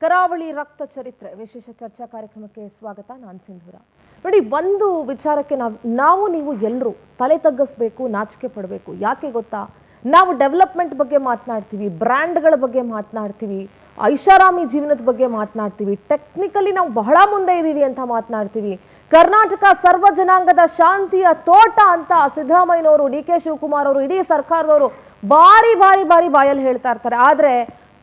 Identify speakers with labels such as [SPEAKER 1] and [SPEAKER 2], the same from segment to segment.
[SPEAKER 1] ಕರಾವಳಿ ರಕ್ತ ಚರಿತ್ರೆ ವಿಶೇಷ ಚರ್ಚಾ ಕಾರ್ಯಕ್ರಮಕ್ಕೆ ಸ್ವಾಗತ. ನಾನು ಸಿಂಧೂರ. ನೋಡಿ, ಒಂದು ವಿಚಾರಕ್ಕೆ ನಾವು ನೀವು ಎಲ್ಲರೂ ತಲೆ ತಗ್ಗಿಸಬೇಕು, ನಾಚಿಕೆ ಪಡಬೇಕು. ಯಾಕೆ ಗೊತ್ತಾ? ನಾವು ಡೆವಲಪ್ಮೆಂಟ್ ಬಗ್ಗೆ ಮಾತನಾಡ್ತೀವಿ, ಬ್ರ್ಯಾಂಡ್ಗಳ ಬಗ್ಗೆ ಮಾತನಾಡ್ತೀವಿ, ಐಷಾರಾಮಿ ಜೀವನದ ಬಗ್ಗೆ ಮಾತನಾಡ್ತೀವಿ, ಟೆಕ್ನಿಕಲಿ ನಾವು ಬಹಳ ಮುಂದೆ ಇದ್ದೀವಿ ಅಂತ ಮಾತನಾಡ್ತೀವಿ. ಕರ್ನಾಟಕ ಸರ್ವ ಜನಾಂಗದ ಶಾಂತಿಯ ತೋಟ ಅಂತ ಸಿದ್ದರಾಮಯ್ಯನವರು, ಡಿ ಕೆ ಶಿವಕುಮಾರ್ ಅವರು, ಇಡೀ ಸರ್ಕಾರದವರು ಬಾರಿ ಬಾರಿ ಬಾರಿ ಬಾಯಲ್ಲಿ ಹೇಳ್ತಾ ಇರ್ತಾರೆ. ಆದ್ರೆ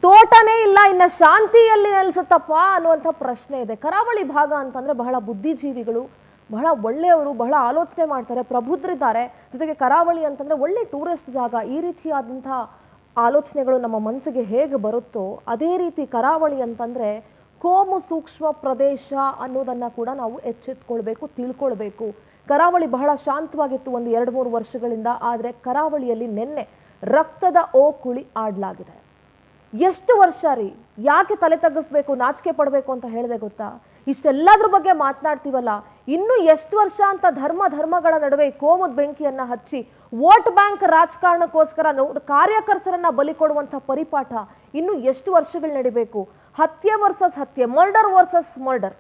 [SPEAKER 1] ತೋಟನೇ ಇಲ್ಲ, ಇನ್ನ ಶಾಂತಿಯಲ್ಲಿ ನೆಲೆಸುತ್ತಪ್ಪ ಅನ್ನುವಂಥ ಪ್ರಶ್ನೆ ಇದೆ. ಕರಾವಳಿ ಭಾಗ ಅಂತಂದ್ರೆ ಬಹಳ ಬುದ್ಧಿಜೀವಿಗಳು, ಬಹಳ ಒಳ್ಳೆಯವರು, ಬಹಳ ಆಲೋಚನೆ ಮಾಡ್ತಾರೆ, ಪ್ರಬುದ್ಧರಿದ್ದಾರೆ. ಜೊತೆಗೆ ಕರಾವಳಿ ಅಂತಂದ್ರೆ ಒಳ್ಳೆ ಟೂರಿಸ್ಟ್ ಜಾಗ. ಈ ರೀತಿಯಾದಂತಹ ಆಲೋಚನೆಗಳು ನಮ್ಮ ಮನಸ್ಸಿಗೆ ಹೇಗೆ ಬರುತ್ತೋ ಅದೇ ರೀತಿ ಕರಾವಳಿ ಅಂತಂದ್ರೆ ಕೋಮು ಸೂಕ್ಷ್ಮ ಪ್ರದೇಶ ಅನ್ನೋದನ್ನ ಕೂಡ ನಾವು ಎಚ್ಚೆತ್ಕೊಳ್ಬೇಕು, ತಿಳ್ಕೊಳ್ಬೇಕು. ಕರಾವಳಿ ಬಹಳ ಶಾಂತವಾಗಿತ್ತು ಒಂದು 2-3 ವರ್ಷಗಳಿಂದ. ಆದರೆ ಕರಾವಳಿಯಲ್ಲಿ ನಿನ್ನೆ ರಕ್ತದ ಓಕುಳಿ ಆಡಲಾಗಿದೆ. ಎಷ್ಟು ವರ್ಷ ರೀ? ಯಾಕೆ ತಲೆ ತಗ್ಗಿಸ್ಬೇಕು, ನಾಚಿಕೆ ಪಡಬೇಕು ಅಂತ ಹೇಳಿದೆ ಗೊತ್ತಾ? ಇಷ್ಟೆಲ್ಲದ್ರ ಬಗ್ಗೆ ಮಾತನಾಡ್ತೀವಲ್ಲ, ಇನ್ನು ಎಷ್ಟು ವರ್ಷ ಅಂತ ಧರ್ಮಗಳ ನಡುವೆ ಕೋಮದ ಬೆಂಕಿಯನ್ನ ಹಚ್ಚಿ ವೋಟ್ ಬ್ಯಾಂಕ್ ರಾಜಕಾರಣಕ್ಕೋಸ್ಕರ ಕಾರ್ಯಕರ್ತರನ್ನ ಬಲಿ ಕೊಡುವಂಥ ಪರಿಪಾಠ ಇನ್ನು ಎಷ್ಟು ವರ್ಷಗಳು ನಡಿಬೇಕು? ಹತ್ಯೆ ವರ್ಸಸ್ ಹತ್ಯೆ, ಮರ್ಡರ್ ವರ್ಸಸ್ ಮರ್ಡರ್,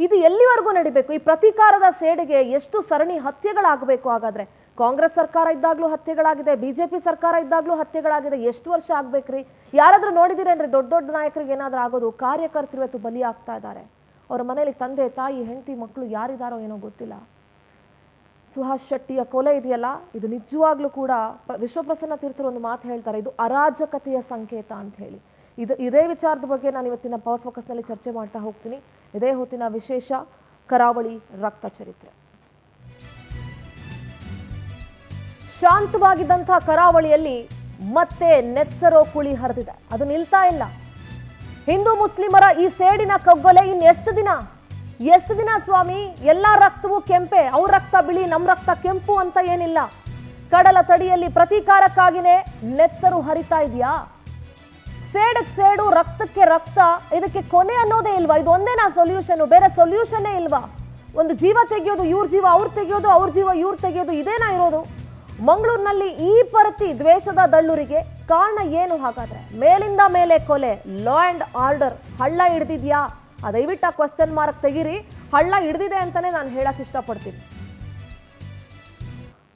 [SPEAKER 1] ಇದು ಎಲ್ಲಿವರೆಗೂ ನಡಿಬೇಕು? ಈ ಪ್ರತೀಕಾರದ ಸೇಡಿಗೆ ಎಷ್ಟು ಸರಣಿ ಹತ್ಯೆಗಳಾಗಬೇಕು? ಹಾಗಾದ್ರೆ ಕಾಂಗ್ರೆಸ್ ಸರ್ಕಾರ ಇದ್ದಾಗ್ಲೂ ಹತ್ಯೆಗಳಾಗಿದೆ, ಬಿಜೆಪಿ ಸರ್ಕಾರ ಇದ್ದಾಗ್ಲೂ ಹತ್ಯೆಗಳಾಗಿದೆ. ಎಷ್ಟು ವರ್ಷ ಆಗ್ಬೇಕ್ರಿ? ಯಾರಾದ್ರೂ ನೋಡಿದಿರೇನ್ರಿ ದೊಡ್ಡ ದೊಡ್ಡ ನಾಯಕರಿಗೆ ಏನಾದ್ರೂ ಆಗೋದು? ಕಾರ್ಯಕರ್ತರು ಇವತ್ತು ಬಲಿ ಆಗ್ತಾ ಇದ್ದಾರೆ. ಅವರ ಮನೆಯಲ್ಲಿ ತಂದೆ ತಾಯಿ ಹೆಂಡತಿ ಮಕ್ಕಳು ಯಾರಿದಾರೋ ಏನೋ ಗೊತ್ತಿಲ್ಲ. ಸುಹಾಸ್ ಶೆಟ್ಟಿಯ ಕೊಲೆ ಇದೆಯಲ್ಲ, ಇದು ನಿಜವಾಗ್ಲೂ ಕೂಡ ವಿಶ್ವಪ್ರಸನ್ನ ತೀರ್ಥರು ಒಂದು ಮಾತು ಹೇಳ್ತಾರೆ, ಇದು ಅರಾಜಕತೆಯ ಸಂಕೇತ ಅಂತ ಹೇಳಿ. ಇದೇ ವಿಚಾರದ ಬಗ್ಗೆ ನಾನು ಇವತ್ತಿನ ಪವರ್ ಫೋಕಸ್ ನಲ್ಲಿ ಚರ್ಚೆ ಮಾಡ್ತಾ ಹೋಗ್ತೀನಿ. ಇದೇ ಹೊತ್ತಿನ ವಿಶೇಷ ಕರಾವಳಿ ರಕ್ತ ಚರಿತ್ರೆ. ಶಾಂತವಾಗಿದ್ದಂತಹ ಕರಾವಳಿಯಲ್ಲಿ ಮತ್ತೆ ನೆತ್ತರೋ ಕುಳಿ ಹರಿದಿದೆ. ಅದು ನಿಲ್ತಾ ಇಲ್ಲ. ಹಿಂದೂ ಮುಸ್ಲಿಮರ ಈ ಸೇಡಿನ ಕಗ್ಗೊಲೆ ಇನ್ನೆಷ್ಟು ದಿನ? ಎಷ್ಟು ದಿನ ಸ್ವಾಮಿ? ಎಲ್ಲಾ ರಕ್ತವೂ ಕೆಂಪೆ, ಅವ್ರ ರಕ್ತ ಬಿಳಿ, ನಮ್ಮ ರಕ್ತ ಕೆಂಪು ಅಂತ ಏನಿಲ್ಲ. ಕಡಲ ತಡಿಯಲ್ಲಿ ಪ್ರತೀಕಾರಕ್ಕಾಗಿನೇ ನೆತ್ತರು ಹರಿತಾ ಇದೆಯಾ? ಸೇಡಕ್ಕೆ ಸೇಡು, ರಕ್ತಕ್ಕೆ ರಕ್ತ, ಇದಕ್ಕೆ ಕೊನೆ ಅನ್ನೋದೇ ಇಲ್ವಾ? ಇದು ಒಂದೇನಾ ಸೊಲ್ಯೂಷನ್? ಬೇರೆ ಸೊಲ್ಯೂಷನ್ನೇ ಇಲ್ವಾ? ಒಂದು ಜೀವ ತೆಗೆಯೋದು, ಇವ್ರ ಜೀವ ಅವ್ರು ತೆಗೆಯೋದು, ಅವ್ರ ಜೀವ ಇವ್ರು ತೆಗೆಯೋದು, ಇದೇನಾ ಇರೋದು? ಮಂಗಳೂರಿನಲ್ಲಿ ಈ ಪರತಿ ದ್ವೇಷದ ದಳ್ಳೂರಿಗೆ ಕಾರಣ ಏನು ಹಾಗಾದ್ರೆ? ಮೇಲಿಂದ ಮೇಲೆ ಕೊಲೆ, ಲಾ ಅಂಡ್ ಆರ್ಡರ್ ಹಳ್ಳ ಹಿಡ್ದಿದ್ಯಾ? ದಯವಿಟ್ಟು ಆ ಕ್ವಶನ್ ಮಾರ್ಕ್ ತೆಗೀರಿ. ಹಳ್ಳ ಹಿಡ್ದಿದೆ ಅಂತಾನೆ ನಾನು ಹೇಳಕ್ ಇಷ್ಟಪಡ್ತೀನಿ.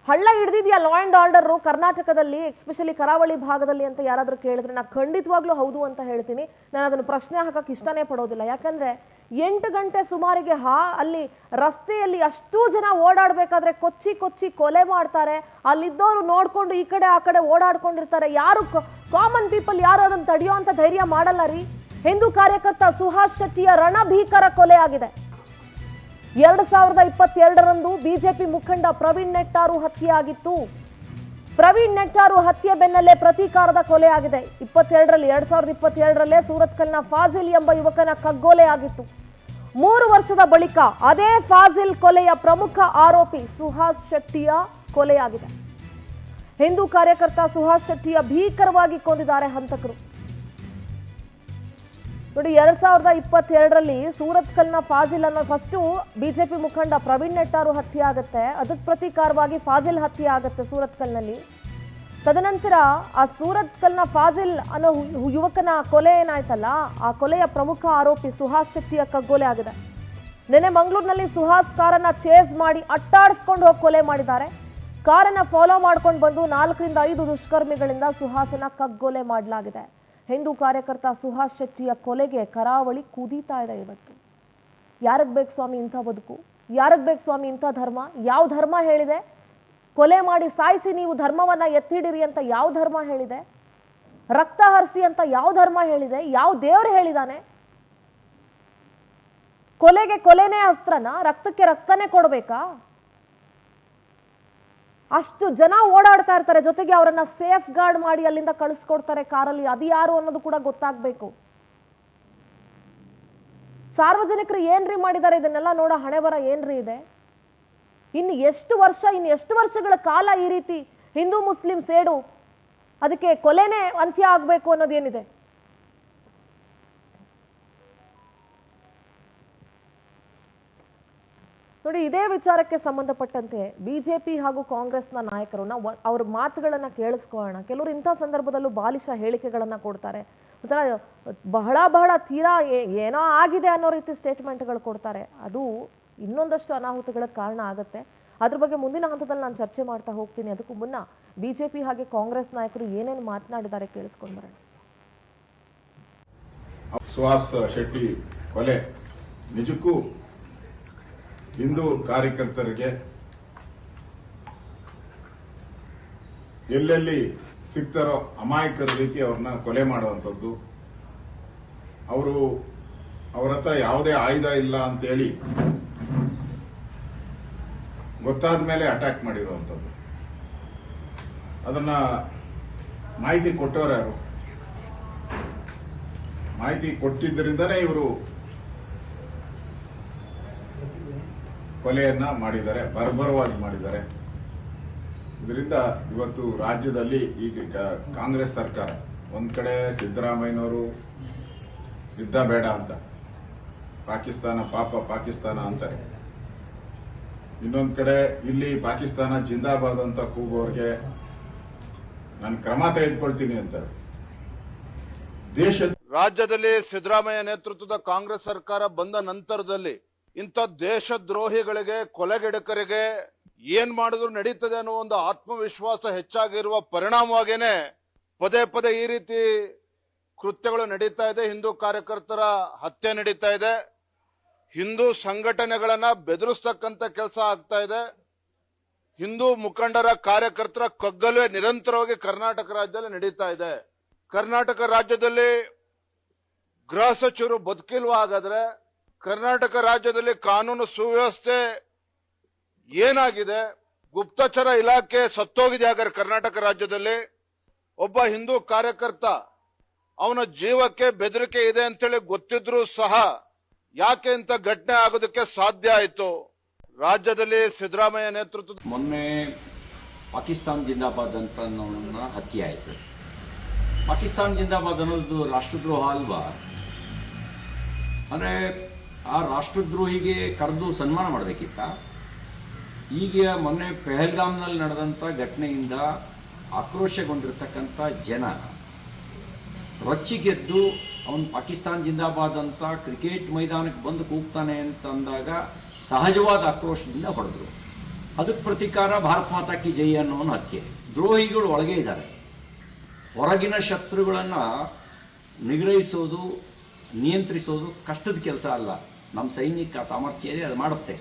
[SPEAKER 1] ಹಳ್ಳ ಹಿಡ್ದಿದ್ಯಾ ಲಾ ಅಂಡ್ ಆರ್ಡರ್ ಕರ್ನಾಟಕದಲ್ಲಿ, ಎಸ್ಪೆಷಲಿ ಕರಾವಳಿ ಭಾಗದಲ್ಲಿ ಅಂತ ಯಾರಾದ್ರೂ ಕೇಳಿದ್ರೆ ನಾನು ಖಂಡಿತವಾಗ್ಲೂ ಹೌದು ಅಂತ ಹೇಳ್ತೀನಿ. ನಾನು ಅದನ್ನು ಪ್ರಶ್ನೆ ಹಾಕಕ್ ಇಷ್ಟನೇ ಪಡೋದಿಲ್ಲ. ಯಾಕಂದ್ರೆ 8 ಗಂಟೆ ಸುಮಾರಿಗೆ ಅಲ್ಲಿ ರಸ್ತೆಯಲ್ಲಿ ಅಷ್ಟೂ ಜನ ಓಡಾಡ್ಬೇಕಾದ್ರೆ ಕೊಚ್ಚಿ ಕೊಲೆ ಮಾಡ್ತಾರೆ. ಅಲ್ಲಿದ್ದವರು ನೋಡ್ಕೊಂಡು ಈ ಕಡೆ ಆ ಕಡೆ ಓಡಾಡ್ಕೊಂಡಿರ್ತಾರೆ. ಯಾರು ಕಾಮನ್ ಪೀಪಲ್ ಯಾರು ಅದನ್ನು ತಡೆಯೋ ಅಂತ ಧೈರ್ಯ ಮಾಡಲ್ಲ ರೀ. ಹಿಂದೂ ಕಾರ್ಯಕರ್ತ ಸುಹಾಸ್ ಶೆಟ್ಟಿಯ ರಣಭೀಕರ ಕೊಲೆ ಆಗಿದೆ. 2022ರಂದು ಬಿಜೆಪಿ ಮುಖಂಡ ಪ್ರವೀಣ್ ನೆಟ್ಟಾರು ಹತ್ಯೆಯಾಗಿತ್ತು. ಪ್ರವೀಣ್ ನೆಟ್ಟಾರು ಹತ್ಯೆ ಬೆನ್ನಲ್ಲೇ ಪ್ರತೀಕಾರದ ಕೊಲೆ ಆಗಿದೆ. 2022ರಲ್ಲೇ ಸೂರತ್ಕಲ್ನ ಫಾಜಿಲ್ ಎಂಬ ಯುವಕನ ಕಗ್ಗೊಲೆ ಆಗಿತ್ತು. 3 ವರ್ಷದ ಬಳಿಕ ಅದೇ ಫಾಜಿಲ್ ಕೊಲೆಯ ಪ್ರಮುಖ ಆರೋಪಿ ಸುಹಾಸ್ ಶೆಟ್ಟಿಯ ಕೊಲೆಯಾಗಿದೆ. ಹಿಂದೂ ಕಾರ್ಯಕರ್ತ ಸುಹಾಸ್ ಶೆಟ್ಟಿಯ ಭೀಕರವಾಗಿ ಕೊಂದಿದ್ದಾರೆ ಹಂತಕರು. ನೋಡಿ, 2022ರಲ್ಲಿ ಸೂರತ್ಕಲ್ನ ಫಾಜಿಲ್ ಅನ್ನೋ ಫಸ್ಟು ಬಿಜೆಪಿ ಮುಖಂಡ ಪ್ರವೀಣ್ ನೆಟ್ಟಾರು ಹತ್ಯೆ ಆಗುತ್ತೆ. ಅದಕ್ಕೆ ಪ್ರತೀಕಾರವಾಗಿ ಫಾಜಿಲ್ ಹತ್ಯೆ ಆಗುತ್ತೆ ಸೂರತ್ಕಲ್ನಲ್ಲಿ. ತದನಂತರ ಆ ಸೂರತ್ಕಲ್ನ ಫಾಜಿಲ್ ಅನ್ನೋ ಯುವಕನ ಕೊಲೆ ಏನಾಯ್ತಲ್ಲ, ಆ ಕೊಲೆಯ ಪ್ರಮುಖ ಆರೋಪಿ ಸುಹಾಸ್ ಶೆಟ್ಟಿಯ ಕಗ್ಗೊಲೆ ಆಗಿದೆ. ನಿನ್ನೆ ಮಂಗಳೂರಿನಲ್ಲಿ ಸುಹಾಸ್ ಕಾರನ್ನ ಚೇಸ್ ಮಾಡಿ ಅಟ್ಟಾಡಿಸ್ಕೊಂಡು ಹೋಗಿ ಕೊಲೆ ಮಾಡಿದ್ದಾರೆ. ಕಾರನ್ನ ಫಾಲೋ ಮಾಡ್ಕೊಂಡು ಬಂದು 4ರಿಂದ 5 ದುಷ್ಕರ್ಮಿಗಳಿಂದ ಸುಹಾಸನ ಕಗ್ಗೊಲೆ ಮಾಡಲಾಗಿದೆ. ಹಿಂದೂ ಕಾರ್ಯಕರ್ತ ಸುಹಾಸ್ ಶೆಟ್ಟಿಯ ಕೊಲೆಗೆ ಕರಾವಳಿ ಕುದೀತಾ ಇದೆ ಇವತ್ತು. ಯಾರಿಗೆ ಬೇಕು ಸ್ವಾಮಿ ಇಂಥ ಬದುಕು? ಯಾರಿಗೆ ಬೇಕು ಸ್ವಾಮಿ ಇಂಥ ಧರ್ಮ? ಯಾವ ಧರ್ಮ ಹೇಳಿದೆ ಕೊಲೆ ಮಾಡಿ ಸಾಯಿಸಿ ನೀವು ಧರ್ಮವನ್ನ ಎತ್ತಿಡಿರಿ ಅಂತ? ಯಾವ ಧರ್ಮ ಹೇಳಿದೆ? ರಕ್ತ ಹರಿಸಿ ಅಂತ ಯಾವ ಧರ್ಮ ಹೇಳಿದೆ? ಯಾವ ದೇವರು ಹೇಳಿದಾನೆ? ಕೊಲೆಗೆ ಕೊಲೆನೇ ಅಸ್ತ್ರನ? ರಕ್ತಕ್ಕೆ ರಕ್ತನೇ ಕೊಡ್ಬೇಕಾ? ಅಷ್ಟು ಜನ ಓಡಾಡ್ತಾ ಇರ್ತಾರೆ, ಜೊತೆಗೆ ಅವರನ್ನ ಸೇಫ್ ಗಾರ್ಡ್ ಮಾಡಿ ಅಲ್ಲಿಂದ ಕಳಿಸ್ಕೊಡ್ತಾರೆ ಕಾರಲ್ಲಿ. ಅದು ಯಾರು ಅನ್ನೋದು ಕೂಡ ಗೊತ್ತಾಗ್ಬೇಕು. ಸಾರ್ವಜನಿಕರು ಏನ್ರಿ ಮಾಡಿದ್ದಾರೆ ಇದನ್ನೆಲ್ಲ ನೋಡೋ ಹಣೆ ಬರ ಏನ್ರಿ ಇದೆ? ಇನ್ನು ಎಷ್ಟು ವರ್ಷಗಳ ಕಾಲ ಈ ರೀತಿ ಹಿಂದೂ ಮುಸ್ಲಿಂ ಸೇಡು, ಅದಕ್ಕೆ ಕೊಲೆನೇ ಅಂತ್ಯ ಆಗ್ಬೇಕು ಅನ್ನೋದೇನಿದೆ? ನೋಡಿ, ಇದೇ ವಿಚಾರಕ್ಕೆ ಸಂಬಂಧಪಟ್ಟಂತೆ ಬಿಜೆಪಿ ಹಾಗೂ ಕಾಂಗ್ರೆಸ್ನ ನಾಯಕರು ಅವ್ರ ಮಾತುಗಳನ್ನ ಕೇಳಿಸ್ಕೊಳ್ಳೋಣ. ಕೆಲವರು ಇಂಥ ಸಂದರ್ಭದಲ್ಲೂ ಬಾಲಿಶ ಹೇಳಿಕೆಗಳನ್ನ ಕೊಡ್ತಾರೆ. ಒಂಥರ ಬಹಳ ಬಹಳ ತೀರಾ ಏನೋ ಆಗಿದೆ ಅನ್ನೋ ರೀತಿ ಸ್ಟೇಟ್ಮೆಂಟ್ಗಳು ಕೊಡ್ತಾರೆ. ಅದು ಇನ್ನೊಂದಷ್ಟು ಅನಾಹುತಗಳಿಗೆ ಕಾರಣ ಆಗುತ್ತೆ. ಅದ್ರ ಬಗ್ಗೆ ಮುಂದಿನ ಹಂತದಲ್ಲಿ ನಾನು ಚರ್ಚೆ ಮಾಡ್ತಾ ಹೋಗ್ತೀನಿ. ಅದಕ್ಕೂ ಮುನ್ನ ಬಿಜೆಪಿ ಹಾಗೆ ಕಾಂಗ್ರೆಸ್ ನಾಯಕರು ಏನೇನು ಮಾತನಾಡಿದ್ದಾರೆ ಕೇಳಿಸ್ಕೊಂಡು ಬರೋಣ.
[SPEAKER 2] ಸುಹಾಸ್ ಶೆಟ್ಟಿ ಕೊಲೆ ನಿಜಕ್ಕೂ ಹಿಂದೂ ಕಾರ್ಯಕರ್ತರಿಗೆ ಎಲ್ಲೆಲ್ಲಿ ಸಿಗ್ತಾರೋ ಅಮಾಯಕರ ರೀತಿ ಅವ್ರನ್ನ ಕೊಲೆ ಮಾಡುವಂಥದ್ದು, ಅವ್ರ ಹತ್ರ ಯಾವುದೇ ಆಯುಧ ಇಲ್ಲ ಅಂತೇಳಿ ಗೊತ್ತಾದ ಮೇಲೆ ಅಟ್ಯಾಕ್ ಮಾಡಿರುವಂಥದ್ದು. ಅದನ್ನ ಮಾಹಿತಿ ಕೊಟ್ಟವರು ಯಾರು? ಮಾಹಿತಿ ಕೊಟ್ಟಿದ್ದರಿಂದನೇ ಇವರು ಕೊಲೆಯನ್ನ ಮಾಡಿದ್ದಾರೆ, ಬರ್ಬರವಾಗಿ ಮಾಡಿದ್ದಾರೆ. ಇದರಿಂದ ಇವತ್ತು ರಾಜ್ಯದಲ್ಲಿ ಈಗ ಕಾಂಗ್ರೆಸ್ ಸರ್ಕಾರ ಒಂದ್ ಕಡೆ ಸಿದ್ದರಾಮಯ್ಯನವರು ಯುದ್ಧ ಬೇಡ ಅಂತ, ಪಾಕಿಸ್ತಾನ ಪಾಪ ಪಾಕಿಸ್ತಾನ ಅಂತಾರೆ, ಇನ್ನೊಂದ್ ಕಡೆ ಇಲ್ಲಿ ಪಾಕಿಸ್ತಾನ ಜಿಂದಾಬಾದ್ ಅಂತ ಕೂಗೋರ್ಗೆ ನಾನು ಕ್ರಮ ತೆಗೆದುಕೊಳ್ತೀನಿ ಅಂತಾರೆ.
[SPEAKER 3] ರಾಜ್ಯದಲ್ಲಿ ಸಿದ್ದರಾಮಯ್ಯ ನೇತೃತ್ವದ ಕಾಂಗ್ರೆಸ್ ಸರ್ಕಾರ ಬಂದ ನಂತರದಲ್ಲಿ ಇಂಥ ದೇಶದ್ರೋಹಿಗಳಿಗೆ, ಕೊಲೆಗಡಕರಿಗೆ ಏನ್ ಮಾಡಿದ್ರು ನಡೀತದೆ ಅನ್ನೋ ಒಂದು ಆತ್ಮವಿಶ್ವಾಸ ಹೆಚ್ಚಾಗಿರುವ ಪರಿಣಾಮವಾಗೇನೆ ಪದೇ ಪದೇ ಈ ರೀತಿ ಕೃತ್ಯಗಳು ನಡೀತಾ ಇದೆ. ಹಿಂದೂ ಕಾರ್ಯಕರ್ತರ ಹತ್ಯೆ ನಡೀತಾ ಇದೆ. ಹಿಂದೂ ಸಂಘಟನೆಗಳನ್ನ ಬೆದರಿಸ್ತಕ್ಕಂಥ ಕೆಲಸ ಆಗ್ತಾ ಇದೆ. ಹಿಂದೂ ಮುಖಂಡರ ಕಾರ್ಯಕರ್ತರ ಕಗ್ಗಲುವೆ ನಿರಂತರವಾಗಿ ಕರ್ನಾಟಕ ರಾಜ್ಯದಲ್ಲಿ ನಡೀತಾ ಇದೆ. ಕರ್ನಾಟಕ ರಾಜ್ಯದಲ್ಲಿ ಗೃಹ ಸಚಿವರು ಬದುಕಿಲ್ವಾ? ಹಾಗಾದ್ರೆ ಕರ್ನಾಟಕ ರಾಜ್ಯದಲ್ಲಿ ಕಾನೂನು ಸುವ್ಯವಸ್ಥೆ ಏನಾಗಿದೆ? ಗುಪ್ತಚರ ಇಲಾಖೆ ಸತ್ತೋಗಿದೆ. ಹಾಗಾದ್ರೆ ಕರ್ನಾಟಕ ರಾಜ್ಯದಲ್ಲಿ ಒಬ್ಬ ಹಿಂದೂ ಕಾರ್ಯಕರ್ತ ಅವನ ಜೀವಕ್ಕೆ ಬೆದರಿಕೆ ಇದೆ ಅಂತೇಳಿ ಗೊತ್ತಿದ್ರೂ ಸಹ ಯಾಕೆ ಇಂಥ ಘಟನೆ ಆಗೋದಕ್ಕೆ ಸಾಧ್ಯ ಆಯಿತು? ರಾಜ್ಯದಲ್ಲಿ ಸಿದ್ದರಾಮಯ್ಯ ನೇತೃತ್ವದ
[SPEAKER 4] ಮೊನ್ನೆ ಪಾಕಿಸ್ತಾನ್ ಜಿಂದಾಬಾದ್ ಅಂತ ಹತ್ಯೆ ಆಯಿತು. ಪಾಕಿಸ್ತಾನ್ ಜಿಂದಾಬಾದ್ ಅನ್ನೋದು ರಾಷ್ಟ್ರದ್ರೋಹ ಅಲ್ವಾ? ಅಂದರೆ ಆ ರಾಷ್ಟ್ರದ್ರೋಹಿಗೆ ಕರೆದು ಸನ್ಮಾನ ಮಾಡಬೇಕಿತ್ತ? ಈಗ ಮೊನ್ನೆ ಪೆಹಲ್ಗಾಮ್ನಲ್ಲಿ ನಡೆದಂಥ ಘಟನೆಯಿಂದ ಆಕ್ರೋಶಗೊಂಡಿರ್ತಕ್ಕಂಥ ಜನ ರೊಚ್ಚಿಗೆದ್ದು ಅವನು ಪಾಕಿಸ್ತಾನ್ ಜಿಂದಾಬಾದ್ ಅಂತ ಕ್ರಿಕೆಟ್ ಮೈದಾನಕ್ಕೆ ಬಂದು ಕೂಗ್ತಾನೆ ಅಂತ ಅಂದಾಗ ಸಹಜವಾದ ಆಕ್ರೋಶದಿಂದ ಹೊಡೆದ್ರು. ಅದಕ್ಕೆ ಪ್ರತಿಕಾರ ಭಾರತ್ ಮಾತಾ ಕಿ ಜೈ ಅನ್ನೋ ಹತ್ಯೆ. ದ್ರೋಹಿಗಳು ಒಳಗೆ ಇದ್ದಾರೆ. ಹೊರಗಿನ ಶತ್ರುಗಳನ್ನು ನಿಗ್ರಹಿಸೋದು, ನಿಯಂತ್ರಿಸೋದು ಕಷ್ಟದ ಕೆಲಸ ಅಲ್ಲ. ನಮ್ಮ ಸೈನಿಕ ಸಾಮರ್ಥ್ಯ ಇದೆ, ಅದು ಮಾಡುತ್ತೆ.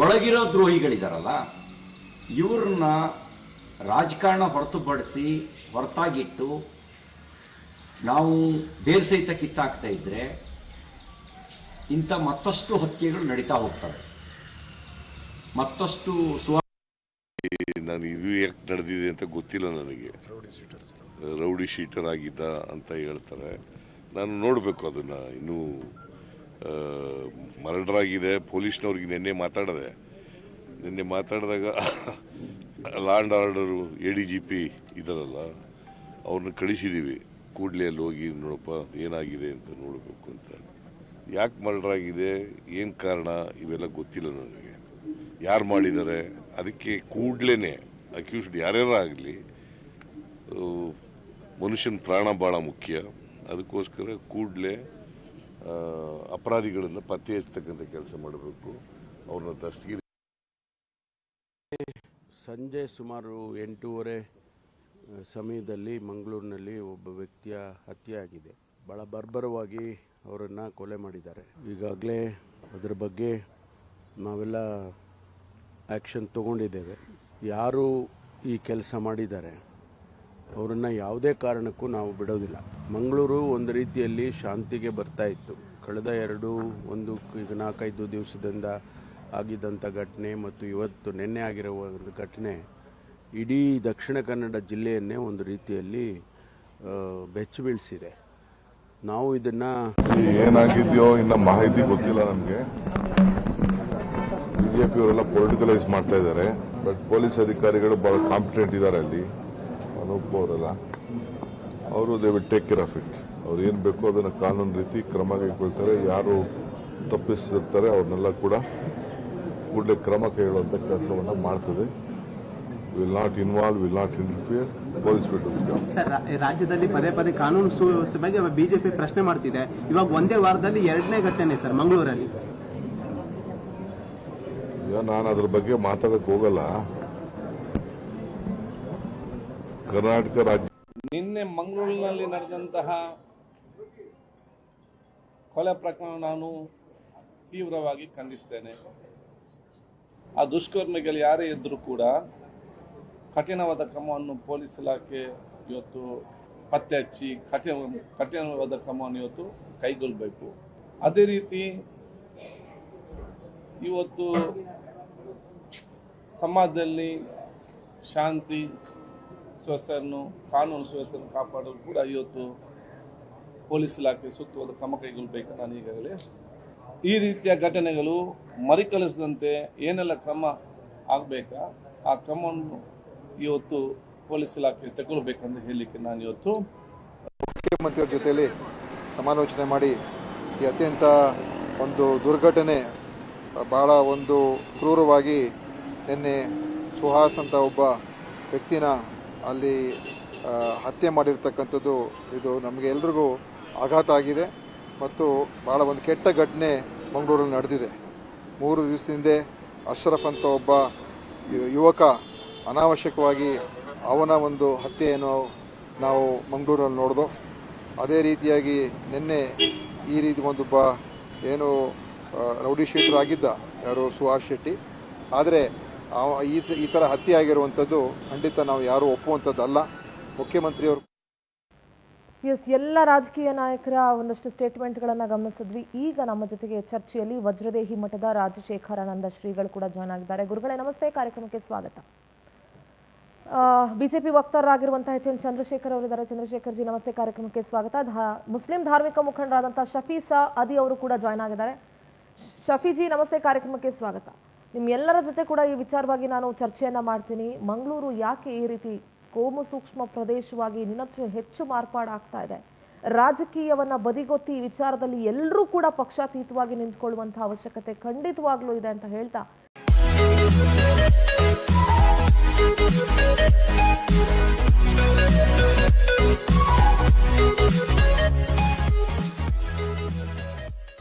[SPEAKER 4] ಒಳಗಿರೋ ದ್ರೋಹಿಗಳಿದಾರಲ್ಲ, ಇವ್ರನ್ನ ರಾಜಕಾರಣ ಹೊರತಾಗಿಟ್ಟು ನಾವು ಬೇರೆ ಸಹಿತ ಕಿತ್ತಾಕ್ತಾ ಇದ್ರೆ ಇಂಥ ಮತ್ತಷ್ಟು ಹತ್ಯೆಗಳು ನಡೀತಾ ಹೋಗ್ತವೆ. ಮತ್ತಷ್ಟು
[SPEAKER 5] ನಾನು ಇದು ಯಾಕೆ ನಡೆದಿದೆ ಅಂತ ಗೊತ್ತಿಲ್ಲ ನನಗೆ. ರೌಡಿ ಶೀಟರ್ ಆಗಿದ್ದ ಅಂತ ಹೇಳ್ತಾರೆ. ನಾನು ನೋಡಬೇಕು ಅದನ್ನು. ಇನ್ನೂ ಮರ್ಡರ್ ಆಗಿದೆ. ಪೊಲೀಸ್ನವ್ರಿಗೆ ನಿನ್ನೆ ಮಾತಾಡಿದಾಗ ಲಾ ಆ್ಯಂಡ್ ಆರ್ಡರು ADGP ಇದ್ದಾರಲ್ಲ, ಅವ್ರನ್ನ ಕಳಿಸಿದ್ದೀವಿ. ಕೂಡಲೇ ಅಲ್ಲಿ ಹೋಗಿ ನೋಡಪ್ಪ ಏನಾಗಿದೆ ಅಂತ ನೋಡಬೇಕು ಅಂತ. ಯಾಕೆ ಮರ್ಡರ್ ಆಗಿದೆ, ಏನು ಕಾರಣ, ಇವೆಲ್ಲ ಗೊತ್ತಿಲ್ಲ ನನಗೆ. ಯಾರು ಮಾಡಿದ್ದಾರೆ ಅದಕ್ಕೆ ಕೂಡಲೇ ಅಕ್ಯೂಸ್ಡ್ ಯಾರ್ಯಾರು ಆಗಲಿ, ಮನುಷ್ಯನ ಪ್ರಾಣ ಭಾಳ ಮುಖ್ಯ. ಅದಕ್ಕೋಸ್ಕರ ಕೂಡಲೇ ಅಪರಾಧಿಗಳನ್ನು ಪತ್ತೆ ಹಚ್ಚತಕ್ಕಂಥ ಕೆಲಸ ಮಾಡಬೇಕು. ಅವ್ರನ್ನ ದಸ್ತಗಿರಿ.
[SPEAKER 6] ಸಂಜೆ ಸುಮಾರು 8:30 ಸಮಯದಲ್ಲಿ ಮಂಗಳೂರಿನಲ್ಲಿ ಒಬ್ಬ ವ್ಯಕ್ತಿಯ ಹತ್ಯೆ ಆಗಿದೆ. ಭಾಳ ಬರ್ಬರವಾಗಿ ಅವರನ್ನು ಕೊಲೆ ಮಾಡಿದ್ದಾರೆ. ಈಗಾಗಲೇ ಅದರ ಬಗ್ಗೆ ನಾವೆಲ್ಲ ಆ್ಯಕ್ಷನ್ ತಗೊಂಡಿದ್ದೇವೆ. ಯಾರು ಈ ಕೆಲಸ ಮಾಡಿದ್ದಾರೆ ಅವರನ್ನು ಯಾವುದೇ ಕಾರಣಕ್ಕೂ ನಾವು ಬಿಡೋದಿಲ್ಲ. ಮಂಗಳೂರು ಒಂದು ರೀತಿಯಲ್ಲಿ ಶಾಂತಿಗೆ ಬರ್ತಾ ಇತ್ತು. ಕಳೆದ ಒಂದು 4-5 ದಿವಸದಿಂದ ಆಗಿದ್ದಂಥ ಘಟನೆ ಮತ್ತು ಇವತ್ತು ನಿನ್ನೆ ಆಗಿರುವ ಒಂದು ಘಟನೆ ಇಡೀ ದಕ್ಷಿಣ ಕನ್ನಡ ಜಿಲ್ಲೆಯನ್ನೇ ಒಂದು ರೀತಿಯಲ್ಲಿ ಬೆಚ್ಚಿ ಬೀಳಿಸಿದೆ. ನಾವು ಇದನ್ನು
[SPEAKER 2] ಏನಾಗಿದೆಯೋ ಇನ್ನು ಮಾಹಿತಿ ಗೊತ್ತಿಲ್ಲ ನಮಗೆ. BJP ಅವರೆಲ್ಲ ಪೊಲಿಟಿಕಲೈಸ್ ಮಾಡ್ತಾ ಇದ್ದಾರೆ. ಬಟ್ ಪೊಲೀಸ್ ಅಧಿಕಾರಿಗಳು ಬಹಳ ಕಾಂಪಿಟೆಂಟ್ ಇದ್ದಾರೆ ಅಲ್ಲಿ. ಅನೂಪ್ ಅವರೆಲ್ಲ ಅವರು they will take care of it. ಅವ್ರು ಏನು ಬೇಕೋ ಅದನ್ನು ಕಾನೂನು ರೀತಿ ಕ್ರಮ ಕೈಗೊಳ್ತಾರೆ. ಯಾರು ತಪ್ಪಿಸಿರ್ತಾರೆ ಅವ್ರನ್ನೆಲ್ಲ ಕೂಡ ಕೂಡಲೇ ಕ್ರಮ ಕೈಗೊಳ್ಳುವಂಥ ಕೆಲಸವನ್ನು ಮಾಡ್ತದೆ. Will not involve, will not interfere. Police will do the job.
[SPEAKER 7] Sir, ರಾಜ್ಯದಲ್ಲಿ ಪದೇ ಪದೇ ಕಾನೂನು ಸುವ್ಯವಸ್ಥೆ ಬಗ್ಗೆ ಬಿಜೆಪಿ ಪ್ರಶ್ನೆ ಮಾಡ್ತಿದೆ. ಇವಾಗ ಒಂದೇ ವಾರದಲ್ಲಿ 2ನೇ ಘಟನೆ ಸರ್ ಮಂಗಳೂರಲ್ಲಿ.
[SPEAKER 2] ಈಗ ನಾನು ಅದ್ರ ಬಗ್ಗೆ ಮಾತಾಡಕ್ಕೆ ಹೋಗಲ್ಲ. ಕರ್ನಾಟಕ ರಾಜ್ಯ
[SPEAKER 8] ನಿನ್ನೆ ಮಂಗಳೂರಿನಲ್ಲಿ ನಡೆದಂತಹ ಕೊಲೆ ಪ್ರಕರಣ ನಾನು ತೀವ್ರವಾಗಿ ಖಂಡಿಸ್ತೇನೆ. ಆ ದುಷ್ಕರ್ಮಿಗಳು ಯಾರೇ ಇದ್ದರೂ ಕೂಡ ಕಠಿಣವಾದ ಕ್ರಮವನ್ನು ಪೊಲೀಸ್ ಇಲಾಖೆ ಇವತ್ತು ಪತ್ತೆ ಹಚ್ಚಿ ಕಠಿಣವಾದ ಕ್ರಮವನ್ನು ಇವತ್ತು ಕೈಗೊಳ್ಳಬೇಕು. ಅದೇ ರೀತಿ ಇವತ್ತು ಸಮಾಜದಲ್ಲಿ ಶಾಂತಿ ಸುವ್ಯವಸ್ಥೆಯನ್ನು, ಕಾನೂನು ಸುವ್ಯವಸ್ಥೆಯನ್ನು ಕಾಪಾಡಲು ಕೂಡ ಇವತ್ತು ಪೊಲೀಸ್ ಇಲಾಖೆ ಸೂಕ್ತವಾದ ಕ್ರಮ ಕೈಗೊಳ್ಳಬೇಕು. ನಾನು ಈಗಾಗಲೇ ಈ ರೀತಿಯ ಘಟನೆಗಳು ಮರುಕಳಿಸದಂತೆ ಏನೆಲ್ಲ ಕ್ರಮ ಆಗಬೇಕಾ ಆ ಕ್ರಮವನ್ನು ಇವತ್ತು ಪೊಲೀಸ್ ಇಲಾಖೆ ತಗೊಳ್ಬೇಕಂತ ಹೇಳಲಿಕ್ಕೆ ನಾನು ಇವತ್ತು
[SPEAKER 9] ಮುಖ್ಯಮಂತ್ರಿಯವರ ಜೊತೆಯಲ್ಲಿ ಸಮಾಲೋಚನೆ ಮಾಡಿ ಈ ಅತ್ಯಂತ ಒಂದು ದುರ್ಘಟನೆ, ಬಹಳ ಒಂದು ಕ್ರೂರವಾಗಿ ನಿನ್ನೆ ಸುಹಾಸ್ ಅಂತ ಒಬ್ಬ ವ್ಯಕ್ತಿನ ಅಲ್ಲಿ ಹತ್ಯೆ ಮಾಡಿರ್ತಕ್ಕಂಥದ್ದು, ಇದು ನಮಗೆ ಎಲ್ರಿಗೂ ಆಘಾತ ಆಗಿದೆ ಮತ್ತು ಭಾಳ ಒಂದು ಕೆಟ್ಟ ಘಟನೆ ಮಂಗಳೂರಲ್ಲಿ ನಡೆದಿದೆ. 3 ದಿವಸ ಹಿಂದೆ ಅಶ್ರಫ್ ಅಂತ ಒಬ್ಬ ಯುವಕ ಅನಾವಶ್ಯಕವಾಗಿ ಅವನ ಒಂದು ಹತ್ಯೆಯನ್ನು ನಾವು ಮಂಗಳೂರಲ್ಲಿ ನೋಡಿದೋ. ಅದೇ ರೀತಿಯಾಗಿ ನಿನ್ನೆ ಈ ರೀತಿ ಒಂದೊಬ್ಬ ಏನು ರೌಡಿ ಶೀಟರ್ ಆಗಿದ್ದ, ಯಾರು ಸುಹಾಸ್ ಶೆಟ್ಟಿ. ಆದರೆ ಈ ಥರ ಹತ್ಯೆ ಆಗಿರುವಂಥದ್ದು ಖಂಡಿತ ನಾವು ಯಾರೂ ಒಪ್ಪುವಂಥದ್ದಲ್ಲ. ಮುಖ್ಯಮಂತ್ರಿಯವರು
[SPEAKER 1] ಎಲ್ಲ ರಾಜಕೀಯ ನಾಯಕರ ಒಂದಷ್ಟು ಸ್ಟೇಟ್ಮೆಂಟ್ಗಳನ್ನು ಗಮನಿಸಿದ್ವಿ. ಈಗ ನಮ್ಮ ಜೊತೆಗೆ ಚರ್ಚೆಯಲ್ಲಿ ವಜ್ರದೇಹಿ ಮಠದ ರಾಜಶೇಖರಾನಂದ ಶ್ರೀಗಳು ಕೂಡ ಜಾಯ್ನ್ ಆಗಿದ್ದಾರೆ. ಗುರುಗಳೇ ನಮಸ್ತೆ, ಕಾರ್ಯಕ್ರಮಕ್ಕೆ ಸ್ವಾಗತ. ಬಿಜೆಪಿ ವಕ್ತಾರರಾಗಿರುವಂತಹ ಎಚ್ ಎನ್ ಚಂದ್ರಶೇಖರ್ ಅವರಿದ್ದಾರೆ. ಚಂದ್ರಶೇಖರ್ ಜಿ ನಮಸ್ತೆ, ಕಾರ್ಯಕ್ರಮಕ್ಕೆ ಸ್ವಾಗತ. ಮುಸ್ಲಿಂ ಧಾರ್ಮಿಕ ಮುಖಂಡರಾದಂತಹ ಶಫೀಸಾ ಅದಿ ಅವರು ಕೂಡ ಜಾಯ್ನ್ ಆಗಿದ್ದಾರೆ. ಶಫೀಜಿ ನಮಸ್ತೆ, ಕಾರ್ಯಕ್ರಮಕ್ಕೆ ಸ್ವಾಗತ. ನಿಮ್ಮೆಲ್ಲರ ಜೊತೆ ಕೂಡ ಈ ವಿಚಾರವಾಗಿ ನಾನು ಚರ್ಚೆಯನ್ನ ಮಾಡ್ತೀನಿ. ಮಂಗಳೂರು ಯಾಕೆ ಈ ರೀತಿ ಕೋಮು ಸೂಕ್ಷ್ಮ ಪ್ರದೇಶವಾಗಿ ಇನ್ನಷ್ಟು ಹೆಚ್ಚು ಮಾರ್ಪಾಡಾಗ್ತಾ ಇದೆ? ರಾಜಕೀಯವನ್ನ ಬದಿಗೊತ್ತಿ ಈ ವಿಚಾರದಲ್ಲಿ ಎಲ್ಲರೂ ಕೂಡ ಪಕ್ಷಾತೀತವಾಗಿ ನಿಂತ್ಕೊಳ್ಳುವಂತಹ ಅವಶ್ಯಕತೆ ಖಂಡಿತವಾಗ್ಲೂ ಇದೆ ಅಂತ ಹೇಳ್ತಾ